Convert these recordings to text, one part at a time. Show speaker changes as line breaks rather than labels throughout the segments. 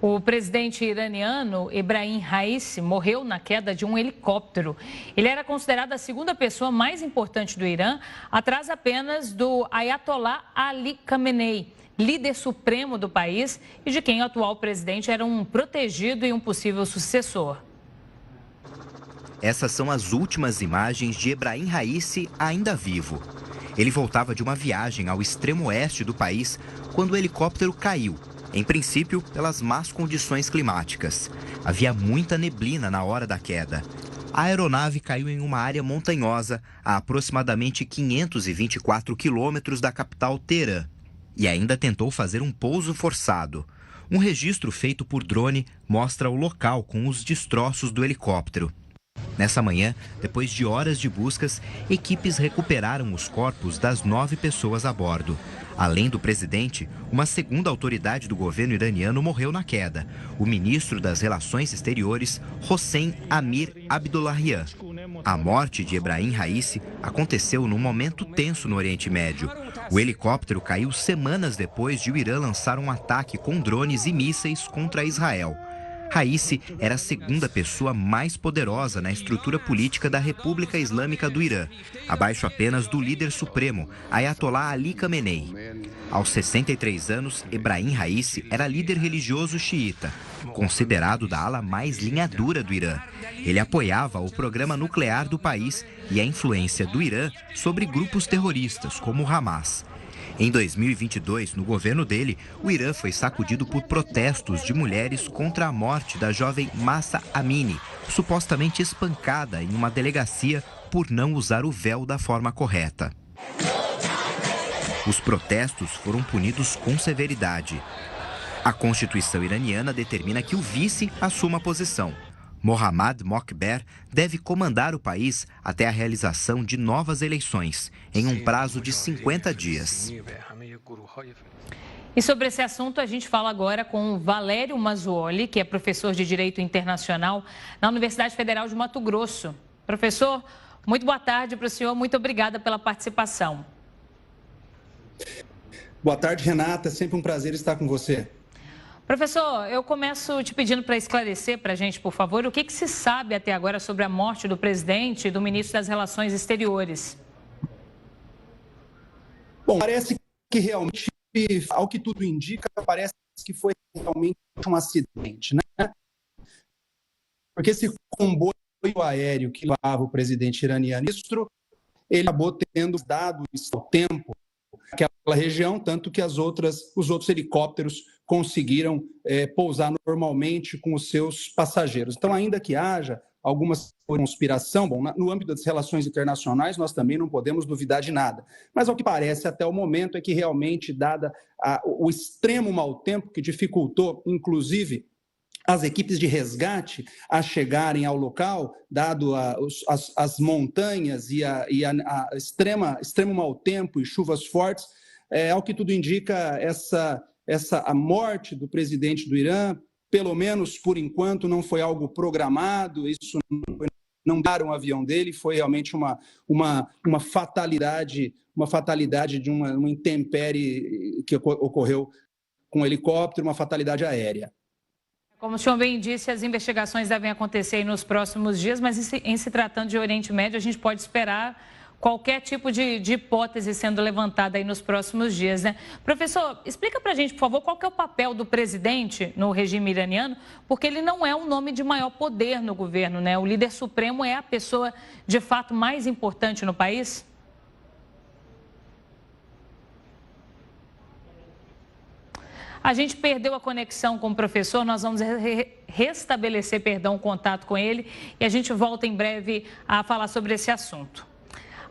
O presidente iraniano Ebrahim Raisi morreu na queda de um helicóptero. Ele era considerado a segunda pessoa mais importante do Irã, atrás apenas do Ayatollah Ali Khamenei, líder supremo do país e de quem o atual presidente era um protegido e um possível sucessor.
Essas são as últimas imagens de Ebrahim Raisi ainda vivo. Ele voltava de uma viagem ao extremo oeste do país quando o helicóptero caiu. Em princípio, pelas más condições climáticas. Havia muita neblina na hora da queda. A aeronave caiu em uma área montanhosa a aproximadamente 524 quilômetros da capital Teherã e ainda tentou fazer um pouso forçado. Um registro feito por drone mostra o local com os destroços do helicóptero. Nessa manhã, depois de horas de buscas, equipes recuperaram os corpos das 9 pessoas a bordo. Além do presidente, uma segunda autoridade do governo iraniano morreu na queda. O ministro das Relações Exteriores, Hossein Amir Abdollahian. A morte de Ebrahim Raisi aconteceu num momento tenso no Oriente Médio. O helicóptero caiu semanas depois de o Irã lançar um ataque com drones e mísseis contra Israel. Raisi era a segunda pessoa mais poderosa na estrutura política da República Islâmica do Irã, abaixo apenas do líder supremo, Ayatollah Ali Khamenei. Aos 63 anos, Ebrahim Raisi era líder religioso xiita, considerado da ala mais linha dura do Irã. Ele apoiava o programa nuclear do país e a influência do Irã sobre grupos terroristas, como o Hamas. Em 2022, no governo dele, o Irã foi sacudido por protestos de mulheres contra a morte da jovem Mahsa Amini, supostamente espancada em uma delegacia por não usar o véu da forma correta. Os protestos foram punidos com severidade. A Constituição iraniana determina que o vice assuma a posição. Mohammad Mokber deve comandar o país até a realização de novas eleições, em um prazo de 50 dias.
E sobre esse assunto, a gente fala agora com o Valério Mazzuoli, que é professor de Direito Internacional na Universidade Federal de Mato Grosso. Professor, muito boa tarde para o senhor, muito obrigada pela participação.
Boa tarde, Renata, é sempre um prazer estar com você.
Professor, eu começo te pedindo para esclarecer para a gente, por favor, o que se sabe até agora sobre a morte do presidente e do ministro das Relações Exteriores.
Bom, parece que realmente, ao que tudo indica, parece que foi realmente um acidente, né? Porque esse comboio aéreo que levava o presidente iraniano, ele acabou tendo dado ao tempo aquela região, tanto que os outros helicópteros conseguiram pousar normalmente com os seus passageiros. Então, ainda que haja alguma conspiração, bom, no âmbito das relações internacionais, nós também não podemos duvidar de nada. Mas, ao que parece, até o momento, é que realmente, dada o extremo mau tempo que dificultou, inclusive, as equipes de resgate a chegarem ao local, dado as montanhas e a extremo mau tempo e chuvas fortes, ao que tudo indica, a morte do presidente do Irã, pelo menos por enquanto, não foi algo programado, isso não deram o avião dele, foi realmente uma fatalidade de uma intempérie que ocorreu com o helicóptero, uma fatalidade aérea.
Como o senhor bem disse, as investigações devem acontecer nos próximos dias, mas em se tratando de Oriente Médio, a gente pode esperar qualquer tipo de hipótese sendo levantada aí nos próximos dias, né? Professor, explica pra gente, por favor, qual que é o papel do presidente no regime iraniano, porque ele não é um nome de maior poder no governo, né? O líder supremo é a pessoa, de fato, mais importante no país? A gente perdeu a conexão com o professor, nós vamos restabelecer, o contato com ele e a gente volta em breve a falar sobre esse assunto.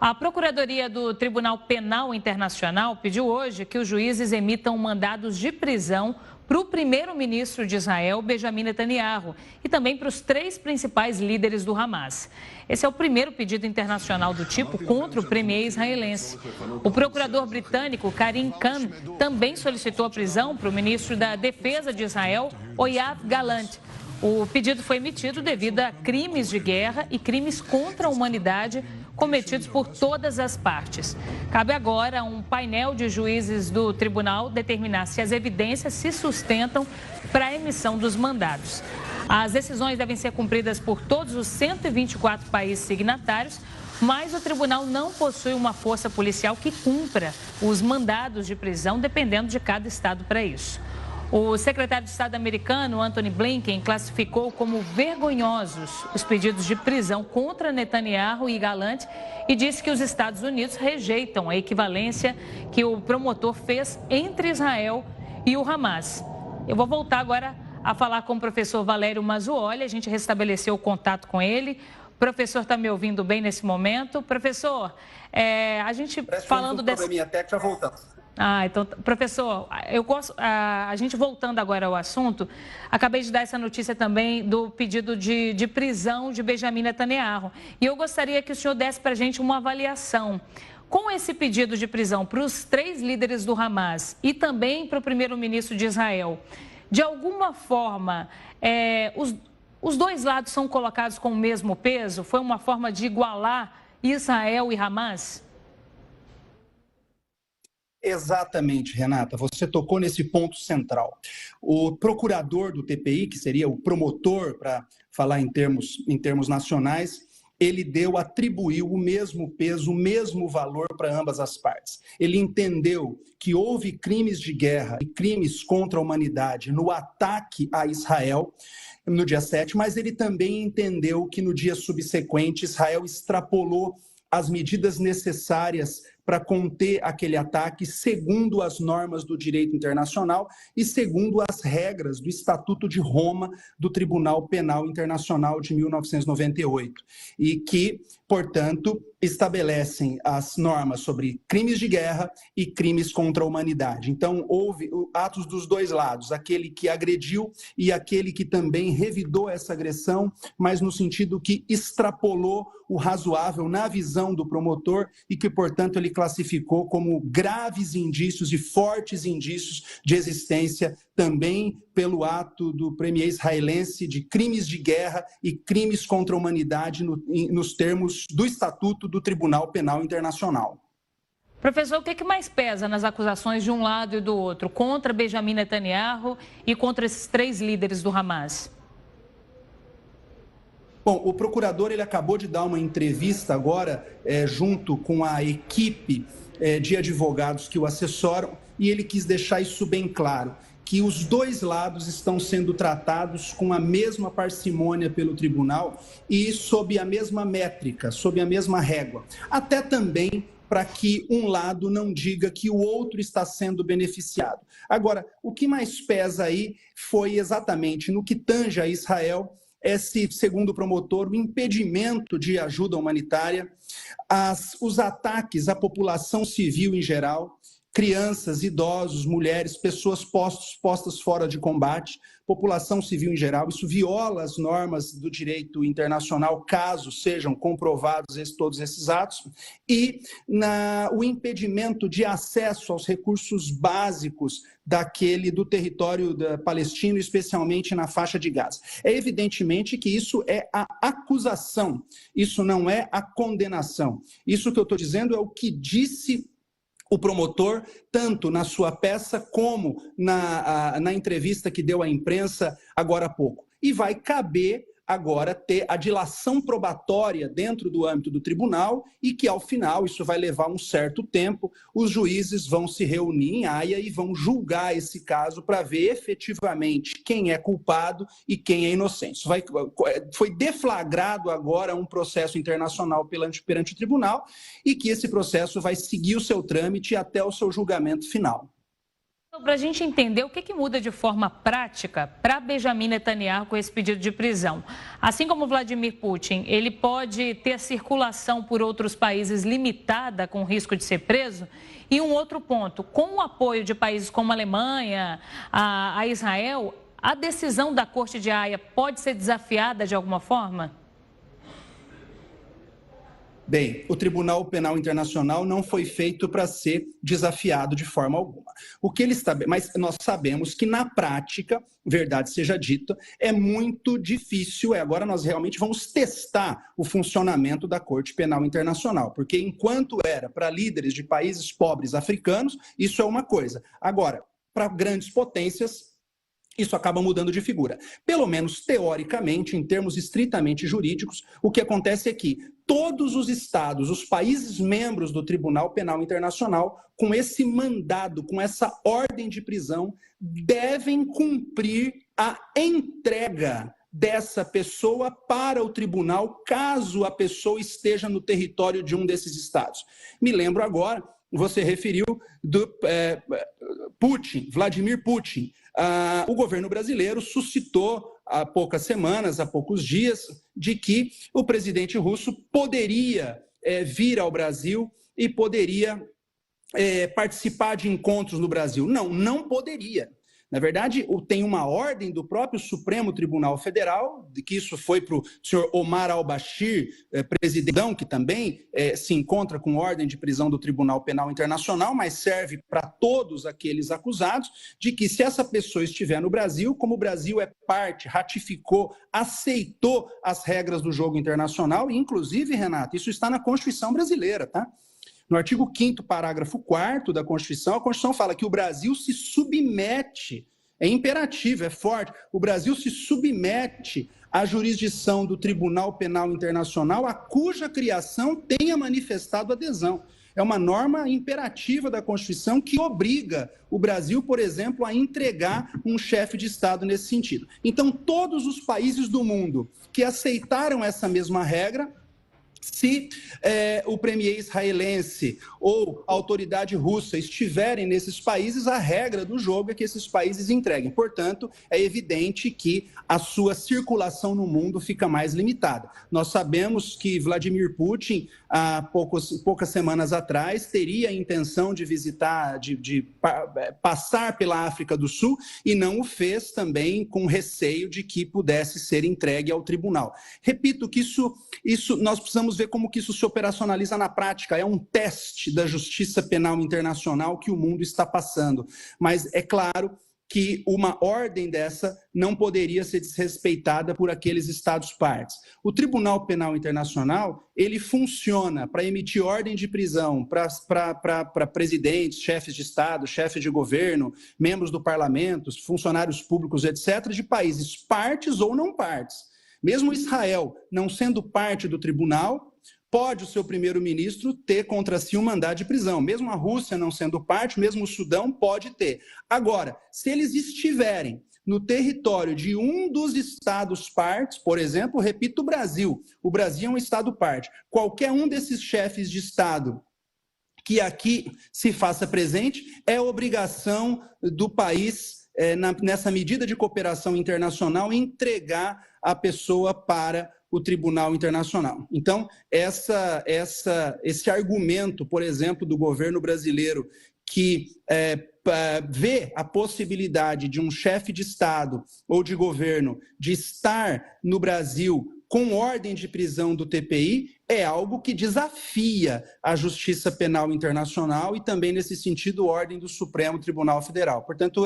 A Procuradoria do Tribunal Penal Internacional pediu hoje que os juízes emitam mandados de prisão para o primeiro-ministro de Israel, Benjamin Netanyahu, e também para os 3 principais líderes do Hamas. Esse é o primeiro pedido internacional do tipo contra o premier israelense. O procurador britânico Karim Khan também solicitou a prisão para o ministro da Defesa de Israel, Yoav Gallant. O pedido foi emitido devido a crimes de guerra e crimes contra a humanidade cometidos por todas as partes. Cabe agora a um painel de juízes do tribunal determinar se as evidências se sustentam para a emissão dos mandados. As decisões devem ser cumpridas por todos os 124 países signatários, mas o tribunal não possui uma força policial que cumpra os mandados de prisão, dependendo de cada estado para isso. O secretário de Estado americano, Antony Blinken, classificou como vergonhosos os pedidos de prisão contra Netanyahu e Gallant e disse que os Estados Unidos rejeitam a equivalência que o promotor fez entre Israel e o Hamas. Eu vou voltar agora a falar com o professor Valério Mazzuoli, a gente restabeleceu o contato com ele. O professor está me ouvindo bem nesse momento? Professor, a gente falando dessa...
probleminha técnico, já voltamos.
Então, professor, a gente voltando agora ao assunto, acabei de dar essa notícia também do pedido de prisão de Benjamin Netanyahu. E eu gostaria que o senhor desse para a gente uma avaliação. Com esse pedido de prisão para os 3 líderes do Hamas e também para o primeiro-ministro de Israel, de alguma forma, os 2 lados são colocados com o mesmo peso? Foi uma forma de igualar Israel e Hamas?
Exatamente, Renata. Você tocou nesse ponto central. O procurador do TPI, que seria o promotor, para falar em termos nacionais, ele atribuiu o mesmo peso, o mesmo valor para ambas as partes. Ele entendeu que houve crimes de guerra e crimes contra a humanidade no ataque a Israel no dia 7, mas ele também entendeu que no dia subsequente Israel extrapolou as medidas necessárias para conter aquele ataque, segundo as normas do direito internacional e segundo as regras do Estatuto de Roma do Tribunal Penal Internacional de 1998, e que, portanto, estabelecem as normas sobre crimes de guerra e crimes contra a humanidade. Então, houve atos dos 2 lados, aquele que agrediu e aquele que também revidou essa agressão, mas no sentido que extrapolou o razoável na visão do promotor e que, portanto, ele classificou como graves indícios e fortes indícios de existência também pelo ato do premier israelense de crimes de guerra e crimes contra a humanidade nos termos do Estatuto do Tribunal Penal Internacional.
Professor, o que mais pesa nas acusações de um lado e do outro, contra Benjamin Netanyahu e contra esses 3 líderes do Hamas?
Bom, o procurador ele acabou de dar uma entrevista agora junto com a equipe de advogados que o assessoram e ele quis deixar isso bem claro, que os 2 lados estão sendo tratados com a mesma parcimônia pelo tribunal e sob a mesma métrica, sob a mesma régua. Até também para que um lado não diga que o outro está sendo beneficiado. Agora, o que mais pesa aí foi exatamente no que tange a Israel, segundo o promotor, o impedimento de ajuda humanitária, os ataques à população civil em geral, crianças, idosos, mulheres, pessoas postas fora de combate, população civil em geral. Isso viola as normas do direito internacional, caso sejam comprovados todos esses atos, e o impedimento de acesso aos recursos básicos do território palestino, especialmente na faixa de Gaza. É evidentemente que isso é a acusação, isso não é a condenação. Isso que eu estou dizendo é o que disse o promotor, tanto na sua peça como na entrevista que deu à imprensa agora há pouco. E vai caber agora ter a dilação probatória dentro do âmbito do tribunal e que, ao final, isso vai levar um certo tempo, os juízes vão se reunir em Haia e vão julgar esse caso para ver efetivamente quem é culpado e quem é inocente. Foi deflagrado agora um processo internacional perante o tribunal e que esse processo vai seguir o seu trâmite até o seu julgamento final.
Para a gente entender o que muda de forma prática para Benjamin Netanyahu com esse pedido de prisão. Assim como Vladimir Putin, ele pode ter circulação por outros países limitada com risco de ser preso? E um outro ponto, com o apoio de países como a Alemanha, a Israel, a decisão da Corte de Haia pode ser desafiada de alguma forma?
Bem, o Tribunal Penal Internacional não foi feito para ser desafiado de forma alguma. Mas nós sabemos que, na prática, verdade seja dita, é muito difícil. Agora nós realmente vamos testar o funcionamento da Corte Penal Internacional, porque enquanto era para líderes de países pobres africanos, isso é uma coisa. Agora, para grandes potências, isso acaba mudando de figura. Pelo menos teoricamente, em termos estritamente jurídicos, o que acontece é que todos os estados, os países membros do Tribunal Penal Internacional, com esse mandado, com essa ordem de prisão, devem cumprir a entrega dessa pessoa para o tribunal, caso a pessoa esteja no território de um desses estados. Me lembro agora, você referiu do Putin, Vladimir Putin. O governo brasileiro suscitou há poucas semanas, há poucos dias, de que o presidente russo poderia vir ao Brasil e poderia participar de encontros no Brasil. Não, não poderia. Na verdade, tem uma ordem do próprio Supremo Tribunal Federal, de que isso foi para o senhor Omar al-Bashir, presidentão, que também se encontra com ordem de prisão do Tribunal Penal Internacional, mas serve para todos aqueles acusados, de que se essa pessoa estiver no Brasil, como o Brasil é parte, ratificou, aceitou as regras do jogo internacional, e inclusive, Renato, isso está na Constituição brasileira, tá? No artigo 5º, parágrafo 4º da Constituição, a Constituição fala que o Brasil se submete, é imperativo, é forte, o Brasil se submete à jurisdição do Tribunal Penal Internacional, a cuja criação tenha manifestado adesão. É uma norma imperativa da Constituição que obriga o Brasil, por exemplo, a entregar um chefe de Estado nesse sentido. Então, todos os países do mundo que aceitaram essa mesma regra, se o premier israelense ou a autoridade russa estiverem nesses países, a regra do jogo é que esses países entreguem. Portanto, é evidente que a sua circulação no mundo fica mais limitada. Nós sabemos que Vladimir Putin, há poucas semanas atrás, teria a intenção de visitar, de passar pela África do Sul e não o fez também com receio de que pudesse ser entregue ao tribunal. Repito que isso nós precisamos ver como que isso se operacionaliza na prática. É um teste da justiça penal internacional que o mundo está passando. Mas é claro que uma ordem dessa não poderia ser desrespeitada por aqueles Estados partes. O Tribunal Penal Internacional, ele funciona para emitir ordem de prisão para presidentes, chefes de Estado, chefes de governo, membros do parlamento, funcionários públicos, etc., de países partes ou não partes. Mesmo Israel, não sendo parte do tribunal, pode o seu primeiro-ministro ter contra si um mandado de prisão. Mesmo a Rússia não sendo parte, mesmo o Sudão pode ter. Agora, se eles estiverem no território de um dos estados partes, por exemplo, repito, o Brasil é um estado parte, qualquer um desses chefes de Estado que aqui se faça presente, é obrigação do país, nessa medida de cooperação internacional, entregar a pessoa para o Tribunal Internacional. Então, esse argumento, por exemplo, do governo brasileiro, que vê a possibilidade de um chefe de Estado ou de governo de estar no Brasil com ordem de prisão do TPI, é algo que desafia a Justiça Penal Internacional e também, nesse sentido, a ordem do Supremo Tribunal Federal. Portanto,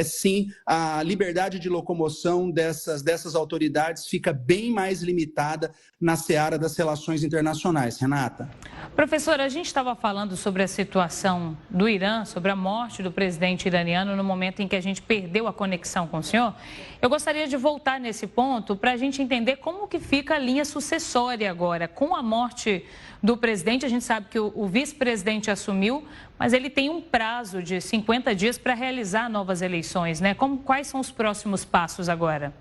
sim, a liberdade de locomoção dessas autoridades fica bem mais limitada na seara das relações internacionais. Renata.
Professora, a gente estava falando sobre a situação do Irã, sobre a morte do presidente iraniano no momento em que a gente perdeu a conexão com o senhor. Eu gostaria de voltar nesse ponto para a gente entender como que fica a linha sucessória agora. Com a morte do presidente, a gente sabe que o vice-presidente assumiu, mas ele tem um prazo de 50 dias para realizar novas eleições, né? Quais são os próximos passos agora?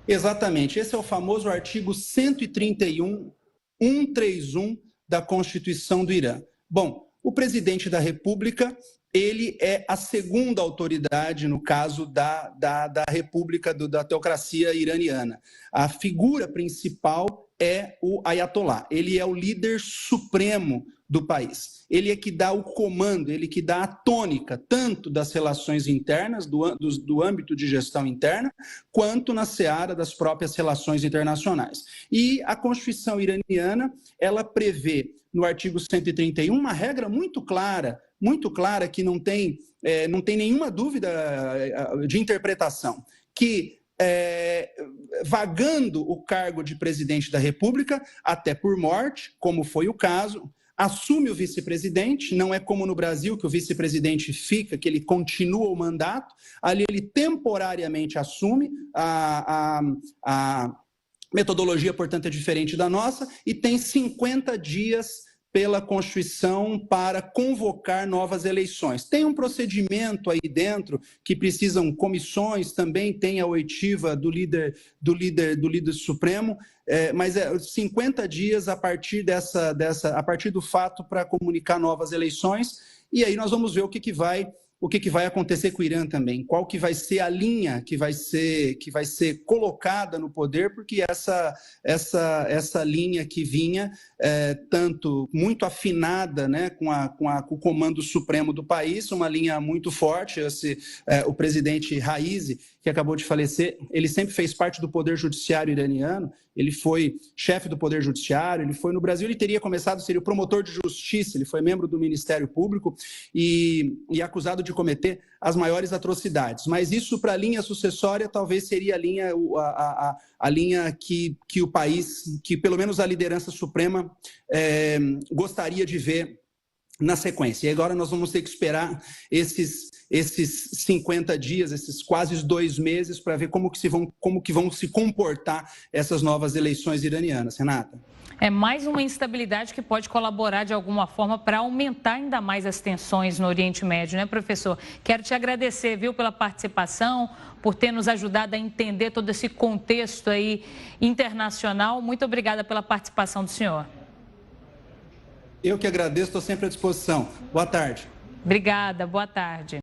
Exatamente. Esse é o famoso artigo 131, 131 da Constituição do Irã. Bom, o presidente da República, ele é a segunda autoridade, no caso da República, da teocracia iraniana. A figura principal é o Ayatollah. Ele é o líder supremo do país. Ele é que dá o comando, ele que dá a tônica, tanto das relações internas, do âmbito de gestão interna, quanto na seara das próprias relações internacionais. E a Constituição iraniana, ela prevê, no artigo 131, uma regra muito clara, que não tem nenhuma dúvida de interpretação, que vagando o cargo de presidente da República, até por morte, como foi o caso, assume o vice-presidente, não é como no Brasil, que o vice-presidente fica, que ele continua o mandato, ali ele temporariamente assume, a metodologia, portanto, é diferente da nossa, e tem 50 dias pela Constituição para convocar novas eleições. Tem um procedimento aí dentro que precisam comissões, também tem a oitiva do líder supremo, mas 50 dias a partir a partir do fato para comunicar novas eleições, e aí nós vamos ver o que vai acontecer com o Irã também, qual que vai ser a linha que vai ser colocada no poder, porque essa linha que vinha, tanto muito afinada, né, com o comando supremo do país, uma linha muito forte, o presidente Raisi, que acabou de falecer, ele sempre fez parte do poder judiciário iraniano, ele foi chefe do poder judiciário, ele foi no Brasil, ele teria começado, seria o promotor de justiça, ele foi membro do Ministério Público e acusado de cometer as maiores atrocidades. Mas isso, para a linha sucessória, talvez seria a linha que o país, que pelo menos a liderança suprema gostaria de ver na sequência. E agora nós vamos ter que esperar esses 50 dias, esses quase 2 meses, para ver como que vão se comportar essas novas eleições iranianas. Renata?
É mais uma instabilidade que pode colaborar de alguma forma para aumentar ainda mais as tensões no Oriente Médio, né, professor? Quero te agradecer, viu, pela participação, por ter nos ajudado a entender todo esse contexto aí internacional. Muito obrigada pela participação do senhor.
Eu que agradeço, estou sempre à disposição. Boa tarde.
Obrigada, boa tarde.